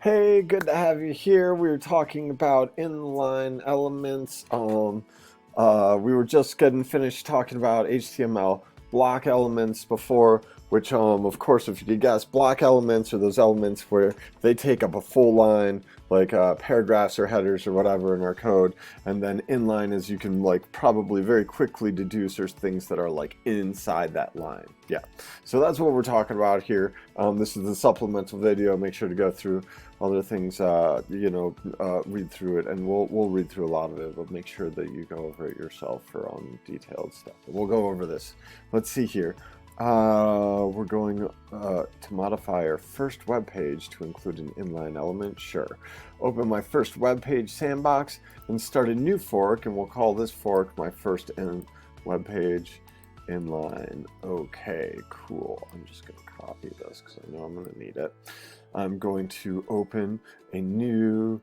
Hey, good to have you here. We were talking about inline elements. We were just getting finished talking about HTML block elements before, which, of course, if you could guess, block elements are those elements where they take up a full line, like paragraphs or headers or whatever in our code, and then inline is you can like probably very quickly deduce there's things that are like inside that line. Yeah, so that's what we're talking about here. This is the supplemental video. Make sure to go through other things, read through it, and we'll read through a lot of it, but make sure that you go over it yourself for detailed stuff. But we'll go over this. Let's see here. We're going to modify our first web page to include an inline element. Sure. Open my first web page sandbox and start a new fork, and we'll call this fork my first web page inline. Okay, cool. I'm just going to copy this because I know I'm going to need it. I'm going to open a new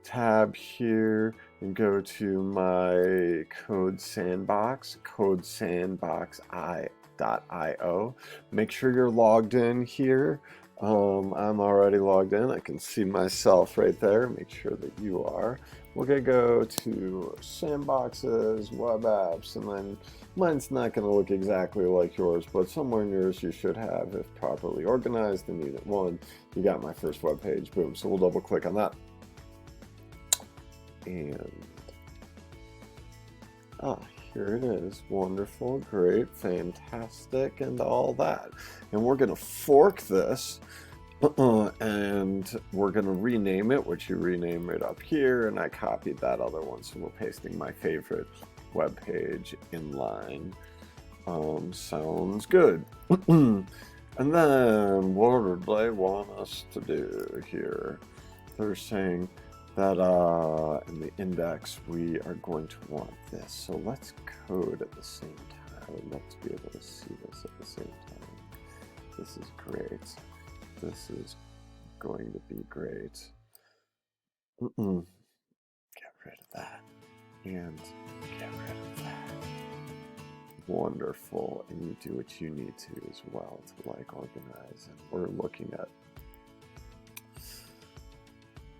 tab here and go to my code sandbox, codesandbox.io. Make sure you're logged in here. I'm already logged in. I can see myself right there. Make sure that you are. We're going to go to sandboxes, web apps, and then mine's not going to look exactly like yours, but somewhere in yours you should have, if properly organized in unit 1, you got my first web page. Boom. So we'll double click on that. And here it is. Wonderful, great, fantastic, and all that. And we're going to fork this. And we're going to rename it, which you rename right up here, and I copied that other one, so we're pasting my favorite web page inline. Sounds good. And then what do they want us to do here? They're saying that in the index we are going to want this, so let's code at the same time. Let's be able to see this at the same time. This is great. This is going to be great. Get rid of that. And get rid of that. Wonderful. And you do what you need to as well to like organize. And we're looking at...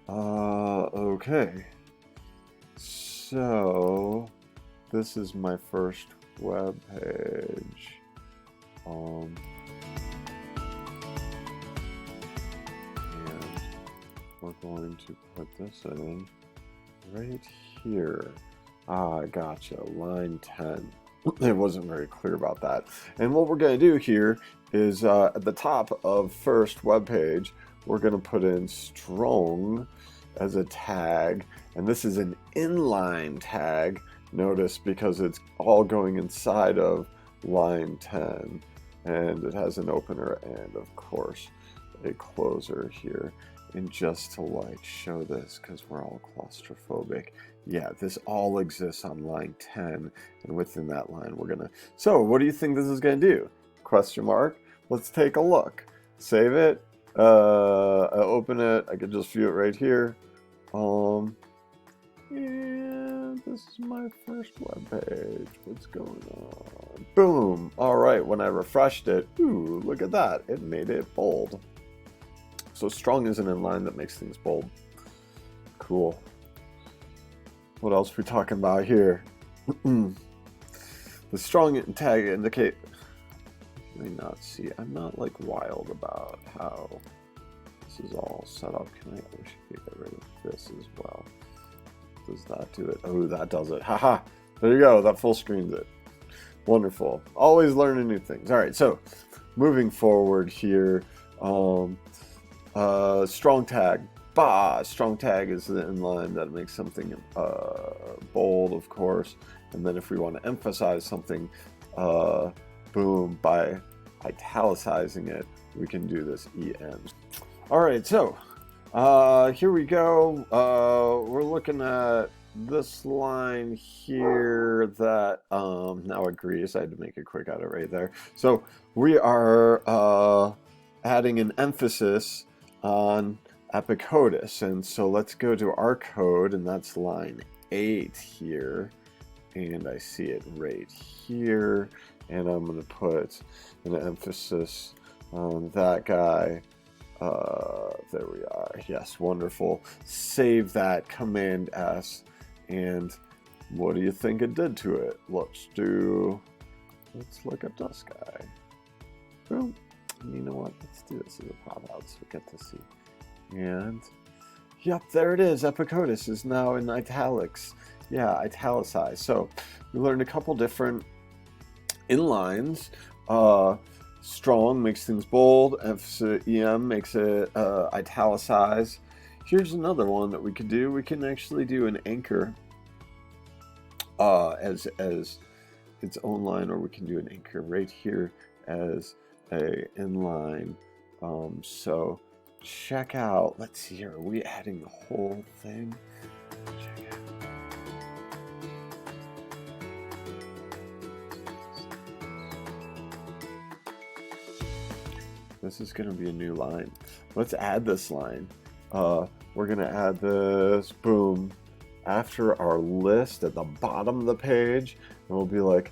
okay. So this is my first web page. We're going to put this in right here. Gotcha, line 10. It wasn't very clear about that. And what we're going to do here is at the top of first web page, we're going to put in strong as a tag. And this is an inline tag, notice, because it's all going inside of line 10. And it has an opener and, of course, a closer here. And just to like show this, because we're all claustrophobic, yeah, this all exists on line 10, and within that line we're gonna... So what do you think this is gonna do? Question mark. Let's take a look. Save it. I open it. I can just view it right here. And this is my first web page. What's going on? Boom. All right. When I refreshed it, ooh, look at that. It made it bold. So strong is an inline that makes things bold. Cool. What else are we talking about here? The strong tag indicate... You may not see. I'm not like wild about how this is all set up. I wish I could get rid of this as well. Does that do it? Oh, that does it. Haha. There you go. That full screens it. Wonderful. Always learning new things. All right. So moving forward here. Strong tag. Strong tag is the inline that makes something bold, of course. And then if we want to emphasize something, boom, by italicizing it, we can do this EM. All right, so here we go. We're looking at this line here that now agrees. I had to make a quick edit right there. So we are adding an emphasis on epicodus, and so let's go to our code, and that's line 8 here, and I see it right here, and I'm going to put an emphasis on that guy there we are. Yes, wonderful. Save that, Command S, and what do you think it did to it? Let's look at this guy. Boom. You know what? Let's do this as a pop out so we get to see. And yep, there it is. Epicodus is now in italics. Yeah, italicized. So we learned a couple different inlines. Strong makes things bold. FEM makes it italicized. Here's another one that we could do. We can actually do an anchor as its own line, or we can do an anchor right here as a inline. So check out, let's see here, are we adding the whole thing? Check out. This is going to be a new line. Let's add this line. We're going to add this, boom, after our list at the bottom of the page, and we'll be like,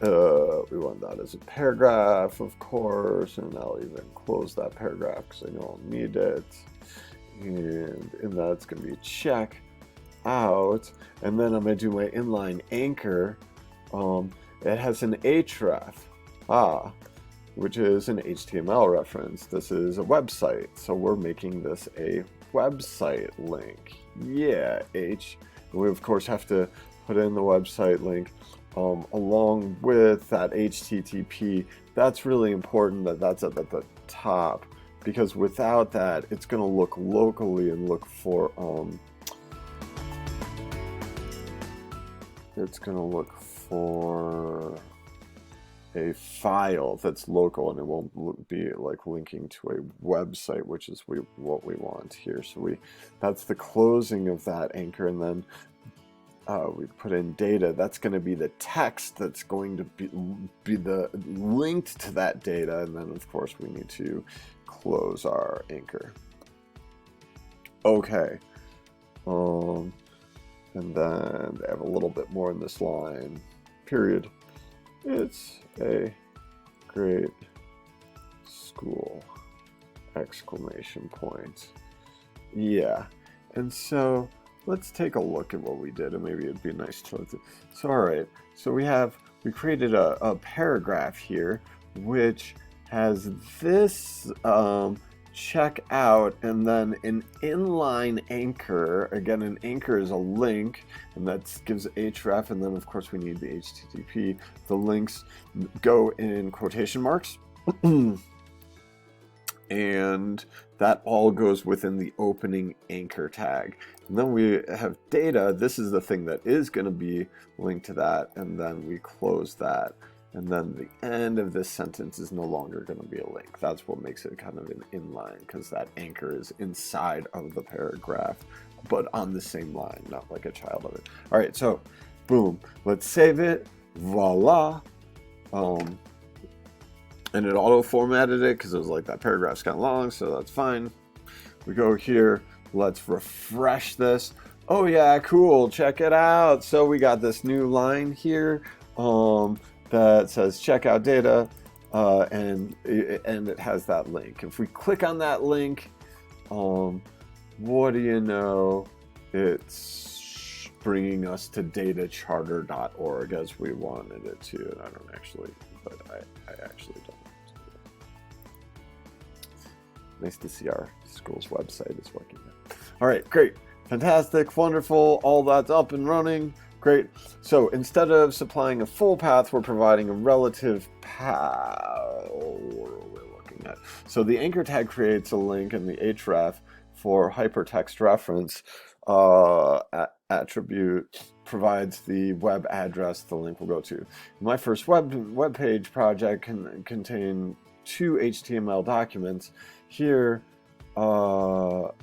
we want that as a paragraph, of course, and I'll even close that paragraph because I know I'll need it. And in that, it's going to be check out, and then I'm going to do my inline anchor. It has an href, which is an HTML reference. This is a website, so we're making this a website link. Yeah, we of course have to put in the website link along with that HTTP. That's really important that that's up at the top, because without that, it's going to look locally and look for it's going to look for a file that's local, and it won't be like linking to a website, which is what we want here. So that's the closing of that anchor, and then we put in data. That's going to be the text that's going to be the linked to that data, and then of course we need to close our anchor. Okay, and then they have a little bit more in this line. Period. It's a great school! Exclamation point. Yeah, and so let's take a look at what we did, and maybe it'd be nice to. So all right, so we created a paragraph here, which has this check out, and then an inline anchor. Again, an anchor is a link, and that gives href, and then of course we need the HTTP. The links go in quotation marks, and that all goes within the opening anchor tag. And then we have data. This is the thing that is going to be linked to that, and then we close that. And then the end of this sentence is no longer going to be a link. That's what makes it kind of an inline, because that anchor is inside of the paragraph, but on the same line, not like a child of it. All right, so boom, let's save it. Voila. And it auto formatted it because it was like that paragraph's kind of long, so that's fine. We go here. Let's refresh this. Oh yeah, cool. Check it out. So we got this new line here. That says checkout data, and it has that link. If we click on that link, what do you know? It's bringing us to datacharter.org as we wanted it to. And I don't actually, but I actually don't. Nice to see our school's website is working now. All right, great, fantastic, wonderful. All that's up and running. Great. So instead of supplying a full path, we're providing a relative path. What are we looking at? So the anchor tag creates a link, and the href for hypertext reference attribute provides the web address the link will go to. My first web page project can contain 2 HTML documents. Here, how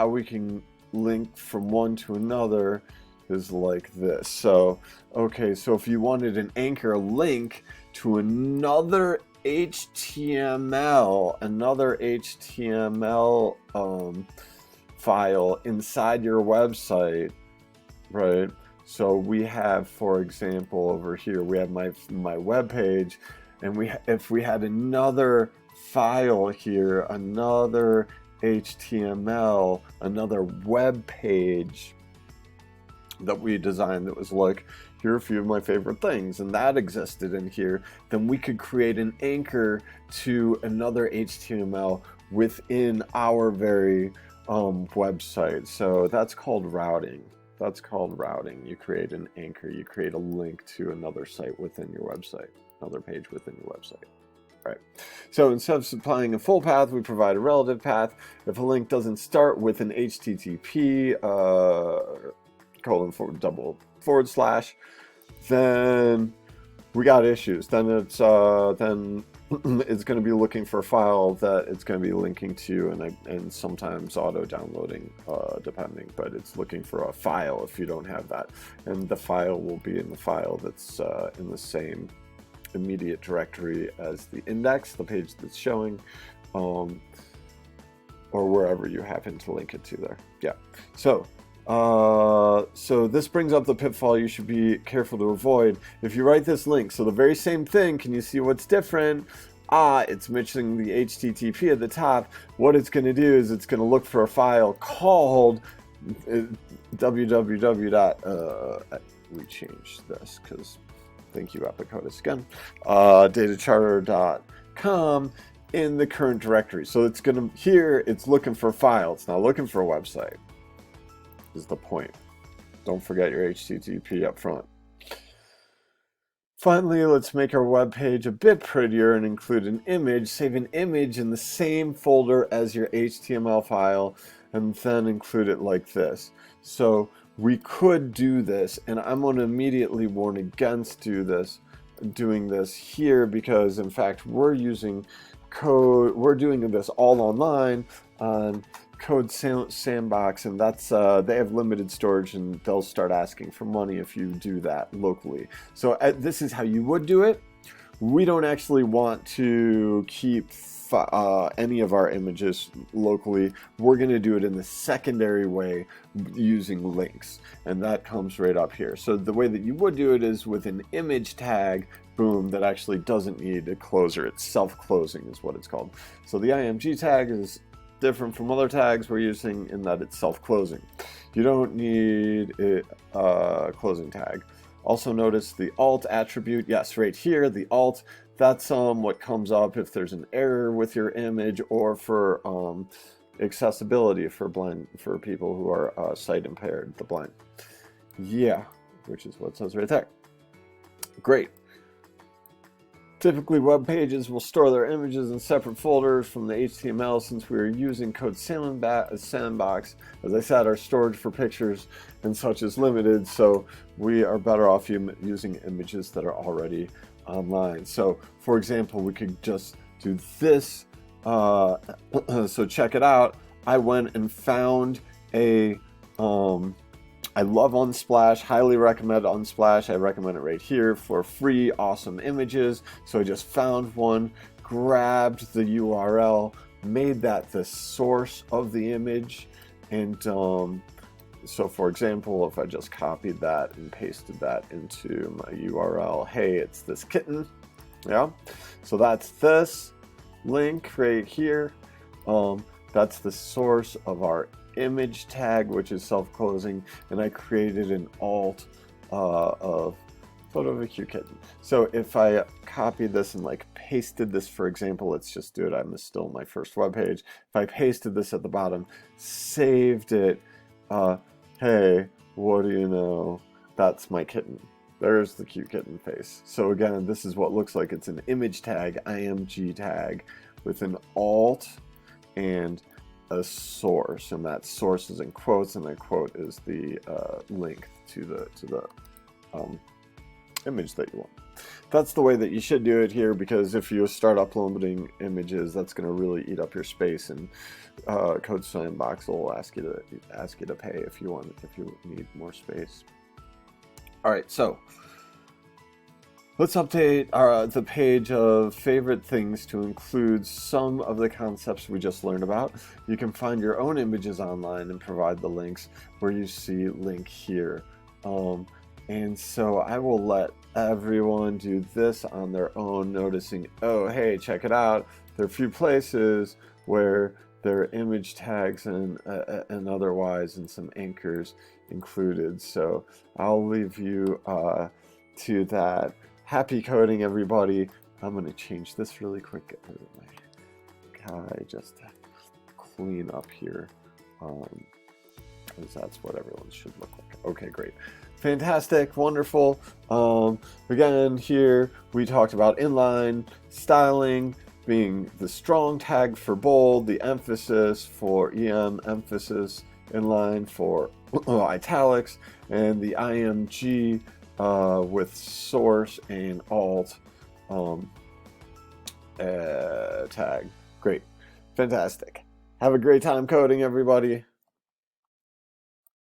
we can link from one to another is like this. So, okay, so if you wanted an anchor link to another HTML file inside your website, right? So we have, for example, over here, we have my web page, and if we had another file here, another HTML, another web page that we designed that was like, here are a few of my favorite things, and that existed in here, then we could create an anchor to another HTML within our very website. So that's called routing. That's called routing. You create an anchor, you create a link to another site within your website, another page within your website. Right. So instead of supplying a full path, we provide a relative path. If a link doesn't start with an HTTP :/, then we got issues. Then it's going to be looking for a file that it's going to be linking to, and sometimes auto downloading, depending. But it's looking for a file if you don't have that, and the file will be in the file that's in the same immediate directory as the index, the page that's showing, or wherever you happen to link it to there. Yeah. So this brings up the pitfall you should be careful to avoid. If you write this link, so the very same thing, can you see what's different? It's mentioning the HTTP at the top. What it's going to do is it's going to look for a file called www. We changed this because thank you, Epicodus again. datacharter.com in the current directory. So it's going to, here it's looking for a file. It's not looking for a website. Is the point. Don't forget your HTTP up front. Finally, let's make our web page a bit prettier and include an image. Save an image in the same folder as your HTML file and then include it like this. So we could do this, and I'm going to immediately warn against doing this here, because in fact we're using code, we're doing this all online on Code Sandbox, and that's they have limited storage, and they'll start asking for money if you do that locally. So this is how you would do it. We don't actually want to keep any of our images locally. We're going to do it in the secondary way using links, and that comes right up here. So the way that you would do it is with an image tag, boom, that actually doesn't need a closer. It's self-closing is what it's called. So the IMG tag is different from other tags we're using in that it's self-closing. You don't need a closing tag. Also notice the alt attribute. Yes, right here, the alt, that's what comes up if there's an error with your image, or for accessibility for people who are sight impaired, the blind. Yeah, which is what it says right there. Great. Typically, web pages will store their images in separate folders from the HTML. Since we are using Code Sandbox, as I said, our storage for pictures and such is limited, so we are better off using images that are already online. So, for example, we could just do this. So check it out. I went and found a I love Unsplash, highly recommend Unsplash. I recommend it right here for free, awesome images. So I just found one, grabbed the URL, made that the source of the image. And so for example, if I just copied that and pasted that into my URL, hey, it's this kitten. Yeah. So that's this link right here. That's the source of our image tag, which is self-closing, and I created an alt of photo of a cute kitten. So if I copied this and like pasted this, for example, let's just do it. I'm still my first web page. If I pasted this at the bottom, saved it, hey, what do you know? That's my kitten. There's the cute kitten face. So again, this is what looks like. It's an image tag, IMG tag, with an alt and a source, and that source is in quotes, and that quote is the link to the image that you want. That's the way that you should do it here, because if you start uploading images, that's going to really eat up your space, and Code Sandbox will ask you to pay if you need more space. All right, so let's update the page of favorite things to include some of the concepts we just learned about. You can find your own images online and provide the links where you see link here. And so I will let everyone do this on their own, noticing, oh, hey, check it out. There are a few places where their image tags and otherwise, and some anchors included. So I'll leave you to that. Happy coding, everybody. I'm going to change this really quick. I just clean up here, because that's what everyone should look like. Okay, great. Fantastic, wonderful. Again, here we talked about inline styling being the strong tag for bold, the emphasis for EM, emphasis inline for italics, and the IMG with source and alt tag. Great. Fantastic. Have a great time coding, everybody.